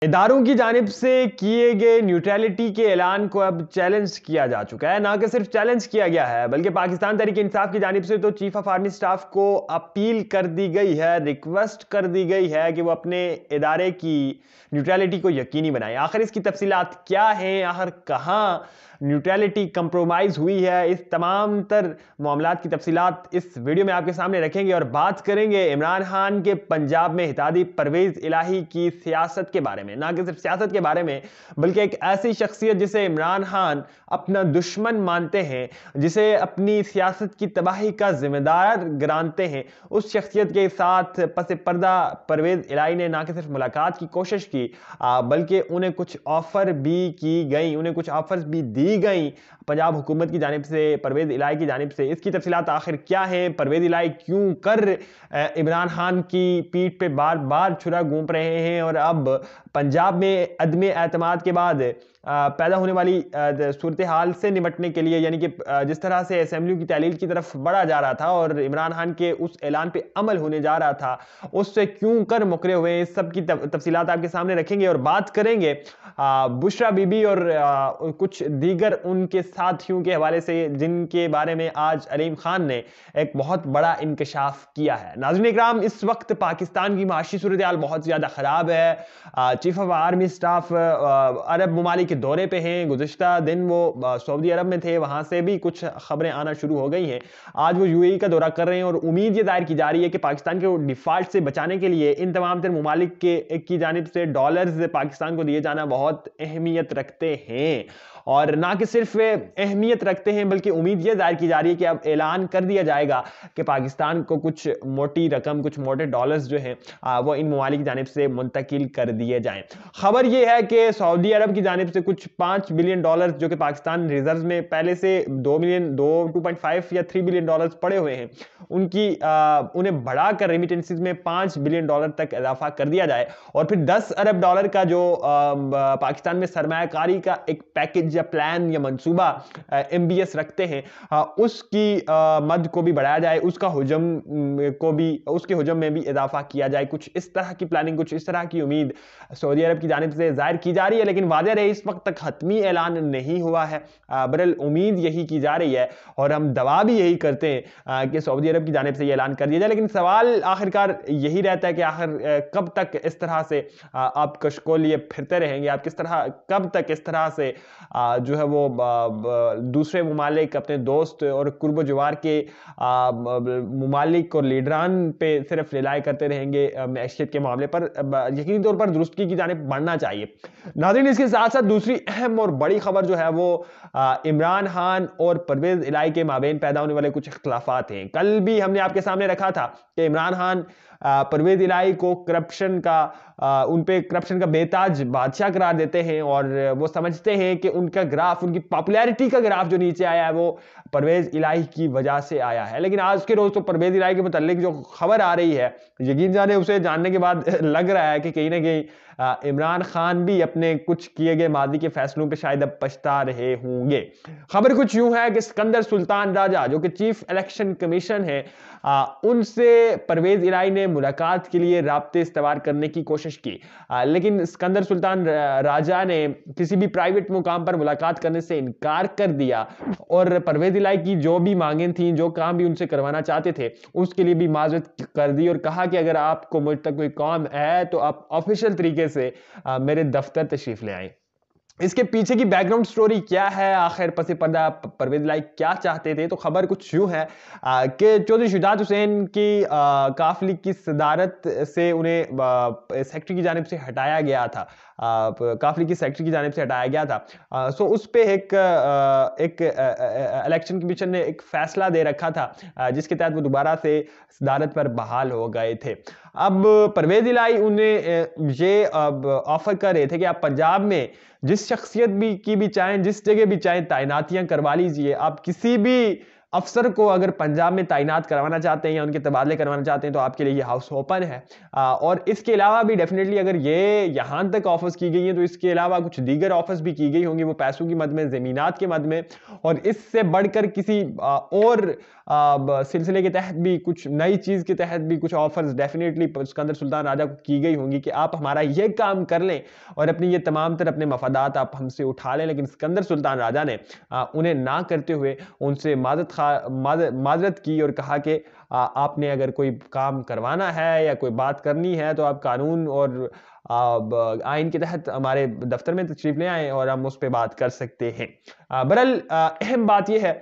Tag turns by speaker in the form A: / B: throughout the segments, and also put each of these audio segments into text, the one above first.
A: इदारों की जानिब से किए गए न्यूट्रलिटी के ऐलान को अब चैलेंज किया जा चुका है। ना कि सिर्फ चैलेंज किया गया है बल्कि पाकिस्तान तहरीक इंसाफ की जानिब से तो चीफ ऑफ आर्मी स्टाफ को अपील कर दी गई है, रिक्वेस्ट कर दी गई है कि वो अपने इदारे की न्यूट्रलिटी को यकीनी बनाए। आखिर इसकी तफसीलात क्या हैं, आखिर कहाँ न्यूट्रलिटी कंप्रोमाइज हुई है, इस तमाम तर मामलात की तफसीलात इस वीडियो में आपके सामने रखेंगे और बात करेंगे इमरान खान के पंजाब में हितादी परवेज इलाही की सियासत के बारे में। ना कि सिर्फ सियासत के बारे में बल्कि एक ऐसी शख्सियत जिसे इमरान खान अपना दुश्मन मानते हैं, जिसे अपनी सियासत की तबाही का जिम्मेदार गिरानते हैं, उस शख्सियत के साथ पसे पर्दा परवेज इलाही ने ना कि सिर्फ मुलाकात की कोशिश की बल्कि उन्हें कुछ ऑफर भी की गई, उन्हें कुछ ऑफर्स भी दी गई पंजाब हुकूमत की जानिब से, परवेज इलाही की जानिब से। इसकी तफसीलात आखिर क्या है, परवेज इलाही क्यों कर इमरान खान की पीठ पे बार बार छुरा घूम रहे हैं और अब पंजाब में अदमे एतमाद के बाद पैदा होने वाली सूरत हाल से निपटने के लिए, यानी कि जिस तरह से असेंबली की तहलील की तरफ बढ़ा जा रहा था और इमरान खान के उस ऐलान पे अमल होने जा रहा था, उससे क्यों कर मुकरे हुए, इस सब की तफसीलात आपके सामने रखेंगे और बात करेंगे बुशरा बीबी और कुछ दीगर उनके साथियों के हवाले से, जिनके बारे में आज अलीम खान ने एक बहुत बड़ा इंकशाफ किया है। नाज़रीन इकराम, इस वक्त पाकिस्तान की माशी सूरत हाल बहुत ज़्यादा ख़राब है। चीफ ऑफ आर्मी स्टाफ अरब ममालिक के दौरे पे हैं। गुज़िश्ता दिन वो सऊदी अरब में थे, वहाँ से भी कुछ खबरें आना शुरू हो गई हैं। आज वो यूएई का दौरा कर रहे हैं और उम्मीद ये दायर की जा रही है कि पाकिस्तान के डिफ़ॉल्ट से बचाने के लिए इन तमाम तर ममालिक की जानिब से डॉलर्स पाकिस्तान को दिए जाना बहुत अहमियत रखते हैं। और ना कि सिर्फ अहमियत रखते हैं बल्कि उम्मीद यह दायर की जा रही है कि अब ऐलान कर दिया जाएगा कि पाकिस्तान को कुछ मोटी रकम, कुछ मोटे डॉलर्स जो हैं वो इन ममालिक की जानिब से मुंतकिल कर दिए जाएं। खबर यह है कि सऊदी अरब की जानिब से कुछ 5 बिलियन डॉलर्स, जो कि पाकिस्तान रिजर्व में पहले से 2.5 या 3 बिलियन डॉलर्स पड़े हुए हैं, उन्हें बढ़ाकर रेमिटेंसेस में 5 बिलियन डॉलर तक इजाफा कर दिया जाए और फिर 10 अरब डॉलर का जो पाकिस्तान में सरमायाकारी का एक पैकेज या प्लान या मंसूबा MBS रखते हैं, उसकी मद को भी बढ़ाया जाए, उसका हुजम को भी, उसके हुजम में भी इजाफा किया जाए। कुछ इस तरह की प्लानिंग, कुछ इस तरह की उम्मीद सऊदी अरब की जानिब से जाहिर की जा रही है, लेकिन वादे रहे इस वक्त तक हतमी ऐलान नहीं हुआ है। बहरहाल उम्मीद यही की जा रही है और हम दवा भी यही करते हैं कि सऊदी अरब की जानिब से यह ऐलान कर दिया जाए। लेकिन सवाल आखिरकार यही रहता है कि आखिर कब तक इस तरह से आप कशको लिए फिरते रहेंगे, आप किस तरह, कब तक इस तरह से जो है वो दूसरे ममालिक, अपने दोस्त और कुर्ब जवार के ममालिक और लीडरान पे सिर्फ रिलाय करते रहेंगे मैशियत के मामले पर। यकीनी तौर पर दुरुस्ती की जानिब बढ़ना चाहिए। नाज़रीन, इसके साथ साथ दूसरी अहम और बड़ी खबर जो है वो इमरान खान और परवेज इलाही के माबेन पैदा होने वाले कुछ इख्तलाफात हैं। कल भी हमने आपके सामने रखा था कि इमरान खान परवेज इलाही को उन पे करप्शन का बेताज बादशाह करार देते हैं और वो समझते हैं कि उनका ग्राफ, उनकी पॉपुलैरिटी का ग्राफ जो नीचे आया है वो परवेज इलाही की वजह से आया है। लेकिन आज के रोज तो परवेज इलाही के मुताल्लिक जो खबर आ रही है, यकीन जाने उसे जानने के बाद लग रहा है कि कहीं ना कहीं इमरान खान भी अपने कुछ किए गए मादी के फैसलों पे शायद अब पछता रहे होंगे। खबर कुछ यूं है कि सिकंदर सुल्तान राजा, जो कि चीफ इलेक्शन कमीशन है, उनसे परवेज इलाही ने मुलाकात के लिए राब्ते इस्तवार करने की कोशिश की, लेकिन सिकंदर सुल्तान राजा ने किसी भी प्राइवेट मुकाम पर मुलाकात करने से इनकार कर दिया और परवेज इलाही की जो भी मांगें थी, जो काम भी उनसे करवाना चाहते थे, उसके लिए भी माजरत कर दी और कहा कि अगर आपको मुझ तक कोई काम है तो आप ऑफिशियल तरीके से मेरे दफ्तर तशरीफ ले आए। इसके पीछे की बैकग्राउंड स्टोरी क्या है, आखिर पसे पर्दा परवेज इलाही क्या चाहते थे, तो खबर कुछ यूं है कि चौधरी शुजात हुसैन की काफिले की सदारत से उन्हें सेक्रेटरी की जानिब से हटाया गया था, काफिले की सेक्रेटरी की जानिब से हटाया गया था। सो उस पे एक इलेक्शन कमीशन ने एक फैसला दे रखा था जिसके तहत वो दोबारा से सदारत पर बहाल हो गए थे। अब परवेज इलाही उन्हें ये ऑफर कर रहे थे कि आप पंजाब में जिस शख्सियत की भी चाहें, जिस जगह भी चाहें तैनातियां करवा लीजिए, आप किसी भी अफसर को अगर पंजाब में तैनात करवाना चाहते हैं या उनके तबादले करवाना चाहते हैं तो आपके लिए ये हाउस ओपन है। और इसके अलावा भी डेफिनेटली अगर ये यहाँ तक ऑफर्स की गई हैं तो इसके अलावा कुछ दीगर ऑफर्स भी की गई होंगी, वो पैसों की मद में, ज़मीनात के मद में, और इससे बढ़कर किसी और सिलसिले के तहत भी, कुछ नई चीज़ के तहत भी कुछ ऑफर्स डेफिनेटली सिकंदर सुल्तान राजा को की गई होंगी कि आप हमारा ये काम कर लें और अपनी ये तमाम तरह अपने मफादात आप हमसे उठा लें। लेकिन सिकंदर सुल्तान राजा ने उन्हें ना करते हुए उनसे माजरत की और कहा कि आपने अगर कोई काम करवाना है या कोई बात करनी है तो आप कानून और आइन के तहत हमारे दफ्तर में तशरीफ ले आए और हम उस पर बात कर सकते हैं। बहरहाल अहम बात यह है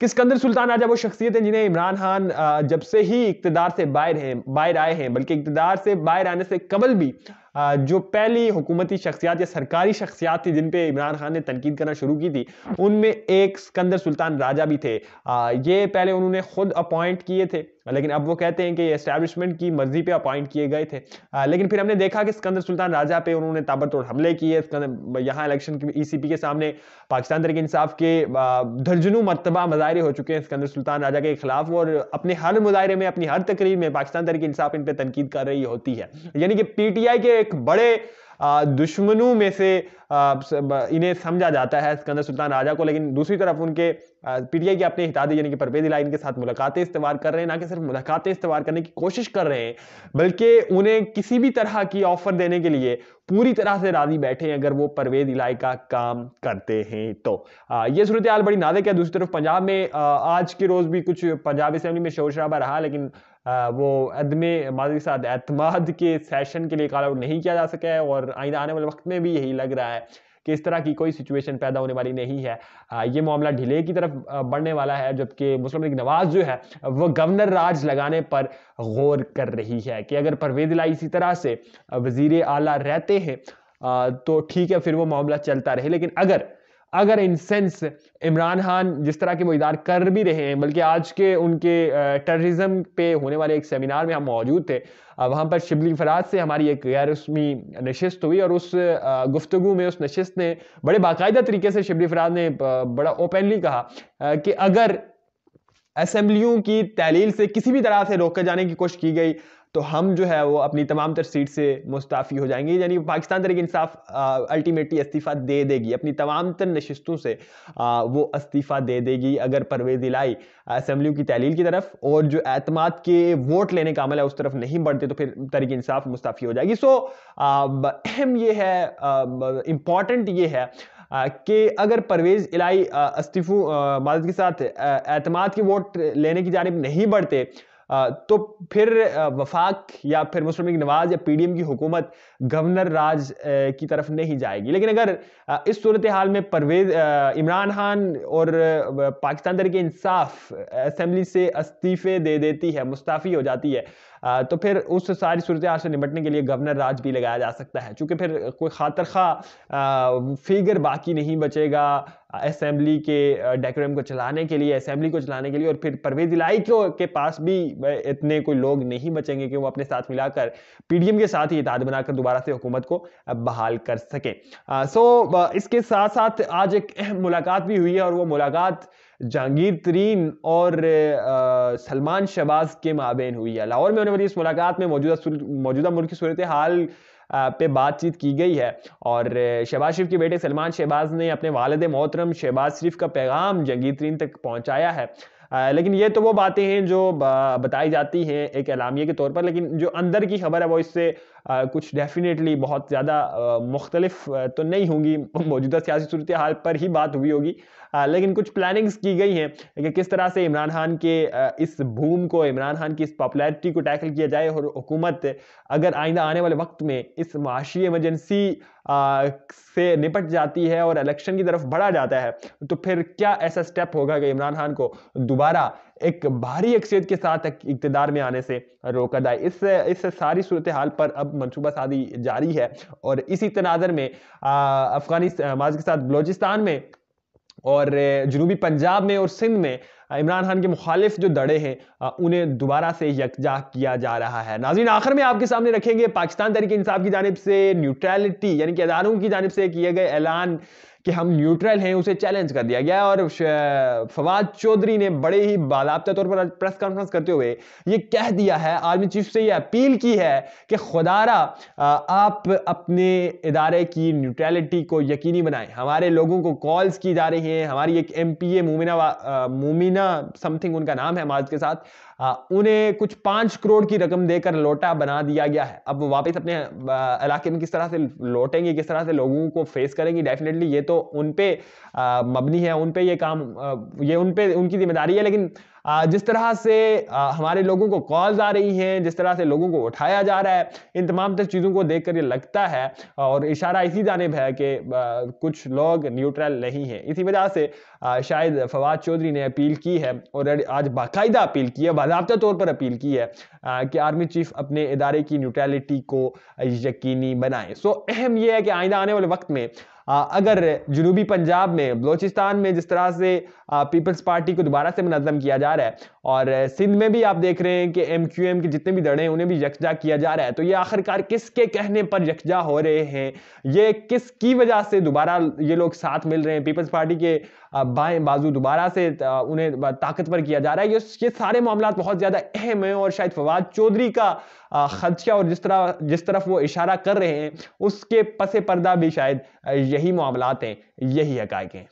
A: कि सिकंदर सुल्तान राजा वो शख्सियत है जिन्हें इमरान खान जब से ही इक्तदार से बाहर आए हैं, बल्कि इक्तदार से बाहर आने से कबल भी जो पहली हुकूमती शख्सियात या सरकारी शख्सियात थी जिन पे इमरान खान ने तनकीद करना शुरू की थी, उनमें एक सिकंदर सुल्तान राजा भी थे। ये पहले उन्होंने खुद अपॉइंट किए थे, लेकिन अब वो कहते हैं कि ये एस्टैब्लिशमेंट की मर्जी पे अपॉइंट किए गए थे। लेकिन फिर हमने देखा कि सिकंदर सुल्तान राजा पे उन्होंने ताबड़तोड़ हमले किए। यहाँ इलेक्शन की ECP के सामने पाकिस्तान तहरीक इंसाफ के दर्जनों मरतबा मुजाहरे हो चुके हैं सिकंदर सुल्तान राजा के खिलाफ, और अपने हर मुजाहरे में, अपनी हर तकरीर में पाकिस्तान तहरीक इंसाफ इन पे तनकीद कर रही होती है। यानी कि PTI के एक बड़े दुश्मनों में से इन्हें समझा जाता है सिकंदर सुल्तान राजा को। लेकिन दूसरी तरफ उनके PTI के अपने इत्तेहादी यानी कि परवेज इलाही इनके साथ मुलाकातें इस्तवार कर रहे हैं, ना कि सिर्फ मुलाकातें इस्तवार करने की कोशिश कर रहे हैं, बल्कि उन्हें किसी भी तरह की ऑफर देने के लिए पूरी तरह से राजी बैठे हैं अगर वो परवेज इलाही का काम करते हैं तो। ये सूरत हाल बड़ी नाजुक है। दूसरी तरफ पंजाब में आज के रोज भी कुछ पंजाब असेंबली में शोर शराबा रहा, लेकिन वो अदमे माजी के साथ एतमाद के सेशन के लिए कॉल आउट नहीं किया जा सका है, और आइंदा आने वाले वक्त में भी यही लग रहा है कि इस तरह की कोई सिचुएशन पैदा होने वाली नहीं है। ये मामला ढिले की तरफ बढ़ने वाला है, जबकि मुस्लिम लीग नवाज जो है वो गवर्नर राज लगाने पर गौर कर रही है कि अगर परवेज इलाही इसी तरह से वजीर आला रहते हैं तो ठीक है, फिर वो मामला चलता रहे। लेकिन अगर इन सेंस इमरान खान जिस तरह के वो इदार कर भी रहे हैं, बल्कि आज के उनके टेररिज्म पे होने वाले एक सेमिनार में हम मौजूद थे, वहाँ पर शिबली फराज से हमारी एक गैर रस्मी नशिस्त हुई, और उस गुफ्तगू में, उस नशिस्त ने बड़े बाकायदा तरीके से शिबली फराज ने बड़ा ओपनली कहा कि अगर असेंबलियों की तहलील से किसी भी तरह से रोके जाने की कोशिश की गई तो हम जो है वो अपनी तमाम तर सीट से मुस्ताफ़ी हो जाएंगे। यानी पाकिस्तान तहरीक इंसाफ अल्टीमेटली इस्तीफ़ा दे देगी, अपनी तमाम तर नशिस्तों से वो इस्तीफ़ा दे देगी अगर परवेज इलाही असेंबलियों की तहलील की तरफ और जो एतमाद के वोट लेने का अमल है उस तरफ नहीं बढ़ते तो फिर तहरीक इंसाफ मुस्ताफ़ी हो जाएगी। सो अहम ये है, इम्पॉर्टेंट ये है कि अगर परवेज इलाही इस्तीफों माजद के साथ एतमाद के वोट लेने की जानिब नहीं बढ़ते तो फिर वफाक या फिर मुस्लिम लीग नवाज या PDM की हुकूमत गवर्नर राज की तरफ नहीं जाएगी। लेकिन अगर इस सूरत हाल में परवेज इमरान खान और पाकिस्तान तहरीक इंसाफ असेंबली से इस्तीफे दे देती है, मुस्ताफ़ी हो जाती है, तो फिर उस सारी सूरत हाल से निपटने के लिए गवर्नर राज भी लगाया जा सकता है, क्योंकि फिर कोई खातर खा फिगर बाकी नहीं बचेगा असेंबली के डेकोरम को चलाने के लिए, असेंबली को चलाने के लिए, और फिर परवेज इलाही के पास भी इतने कोई लोग नहीं बचेंगे कि वो अपने साथ मिलाकर PDM के साथ ही इत्तेहाद बनाकर दोबारा से हुकूमत को बहाल कर सके। इसके साथ साथ आज एक अहम मुलाकात भी हुई है, और वो मुलाकात जहांगीर तरीन और सलमान शहबाज के माबेन हुई है। लाहौर में होने वाली इस मुलाकात में मौजूदा मुल्क की सूरत हाल पे बातचीत की गई है, और शहबाज शरीफ के बेटे सलमान शहबाज ने अपने वालिद मोहतरम शहबाज शरीफ का पैगाम जहांगीर तरीन तक पहुंचाया है। लेकिन ये तो वो बातें हैं जो बताई जाती हैं एक एलामिया के तौर पर, लेकिन जो अंदर की खबर है वो इससे कुछ डेफिनेटली बहुत ज़्यादा मुख्तलिफ तो नहीं होंगी। मौजूदा सियासी सूरत हाल पर ही बात हुई होगी, लेकिन कुछ प्लानिंग्स की गई हैं कि किस तरह से इमरान खान के इस बूम को, इमरान खान की इस पॉपुलैरिटी को टैकल किया जाए, और हुकूमत अगर आइंदा आने वाले वक्त में इस माशी इमरजेंसी से निपट जाती है और इलेक्शन की तरफ बढ़ा जाता है तो फिर क्या ऐसा स्टेप होगा कि इमरान खान को दोबारा एक भारी अक्सरियत के साथ इक्तदार में आने से रोका जाए। इस सारी सूरत हाल पर अब मनसूबा साजी जारी है, और इसी तनाज़र में अफगानिस्तान के साथ बलोचिस्तान में और जनूबी पंजाब में और सिंध में इमरान खान के मुखालिफ जो धड़े हैं उन्हें दोबारा से यकजा किया जा रहा है। नाज़रीन, आखिर में आपके सामने रखेंगे पाकिस्तान तहरीक इंसाफ की जानिब से न्यूट्रलिटी यानी कि अदारों की जानिब से किए गए ऐलान कि हम न्यूट्रल हैं उसे चैलेंज कर दिया गया और फवाद चौधरी ने बड़े ही बाकायदा तौर पर प्रेस कॉन्फ्रेंस करते हुए ये कह दिया है, आर्मी चीफ से ये अपील की है कि खुदारा आप अपने इदारे की न्यूट्रलिटी को यकीनी बनाएं। हमारे लोगों को कॉल्स की जा रही हैं, हमारी एक MPA मूमिना समथिंग उनका नाम है माज के साथ, उन्हें कुछ 5 करोड़ की रकम देकर लोटा बना दिया गया है। अब वो वापस अपने इलाके में किस तरह से लौटेंगे, किस तरह से लोगों को फेस करेंगे, डेफिनेटली ये तो उन पे मबनी है, उन पे ये काम, ये उन पे उनकी जिम्मेदारी है। लेकिन जिस तरह से हमारे लोगों को कॉल्स आ रही हैं, जिस तरह से लोगों को उठाया जा रहा है, इन तमाम तर चीज़ों को देखकर ये लगता है और इशारा इसी जानिब है कि कुछ लोग न्यूट्रल नहीं हैं। इसी वजह से शायद फवाद चौधरी ने अपील की है और आज बाकायदा अपील की है, बाकायदा तौर पर अपील की है कि आर्मी चीफ अपने इदारे की न्यूट्रलिटी को यकीनी बनाए। सो अहम यह है कि आइंदा आने वाले वक्त में अगर जनूबी पंजाब में, बलोचिस्तान में जिस तरह से पीपल्स पार्टी को दोबारा से मुनज़्ज़म किया जा रहा है और सिंध में भी आप देख रहे हैं कि MQM के जितने भी धड़े हैं उन्हें भी यकजा किया जा रहा है, तो ये आखिरकार किसके कहने पर यकजा हो रहे हैं, ये किसकी वजह से दोबारा ये लोग साथ मिल रहे हैं, पीपल्स पार्टी के बाएं बाजू दोबारा से उन्हें ताकतवर किया जा रहा है, ये सारे मामला बहुत ज़्यादा अहम हैं और शायद फवाद चौधरी का खदशा और जिस तरफ वो इशारा कर रहे हैं उसके पसे पर्दा भी शायद यही मामलात हैं, यही हकायक हैं।